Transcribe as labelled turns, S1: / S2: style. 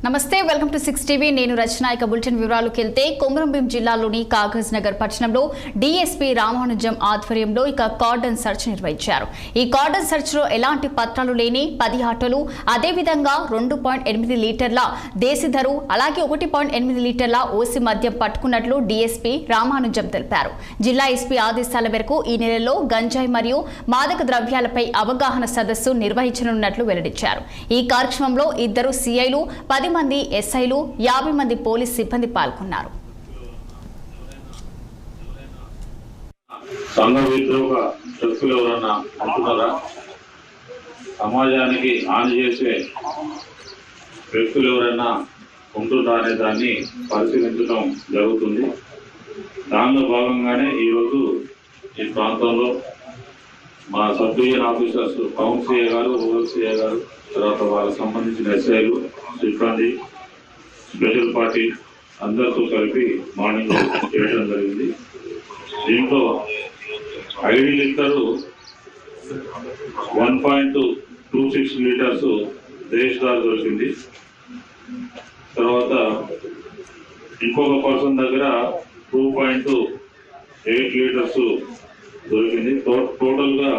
S1: నమస్తే, welcome to 6 TV. నేను రచనాయక. Bulletin వివరాలకు వెళ్తే కొమరంభీం జిల్లాలోని కాగజ్ నగర్ పట్టణంలో డీఎస్పీ రామానుజం ఆధ్వర్యంలో కార్డన్ సెర్చ్ నిర్వహించారు. ఈ కార్డన్ సెర్చ్ లో ఎలాంటి పత్రాలు లేని 10 ఆటోలు, అదేవిధంగా 2.8 లీటర్ల దేశీధరు, అలాగే 1.8 లీటర్ల ఓసి మద్యం పట్టుకున్నట్లు డీఎస్పీ రామానుజం తెలిపారు. జిల్లా ఎస్పీ ఆదేశాల మేరకు ఈ నెలలో గంజాయి మరియు మాదక ద్రవ్యాలపై అవగాహన సదస్సు నిర్వహించనున్నట్లు వెల్లడించారు. ఈ కార్యక్రమంలో 2 సిఐలు, 10 మంది ఎస్ఐలు, 50 మంది పోలీస్ సిబ్బంది పాల్గొన్నారు.
S2: సమాజానికి హాని చేసే వ్యక్తులు ఎవరైనా ఉంటున్నారా అనే దాన్ని పరిశీలించడం జరుగుతుంది. దానిలో భాగంగానే ఈరోజు ఈ ప్రాంతంలో మా sub division officers town CI గారు, రూరల్ సిఐ గారు, తర్వాత వాళ్ళకి సంబంధించిన ఎస్ఐలు, సిబ్బంది, స్పెషల్ పార్టీ అందరితో కలిపి మార్నింగ్ చేయడం జరిగింది. దీంట్లో 5 లీటరు 1.26 లీటర్స్ దేశదారు దొరికింది. తర్వాత ఇంకొక పర్సన్ దగ్గర 2.8 లీటర్స్ దొరికింది. టోటల్గా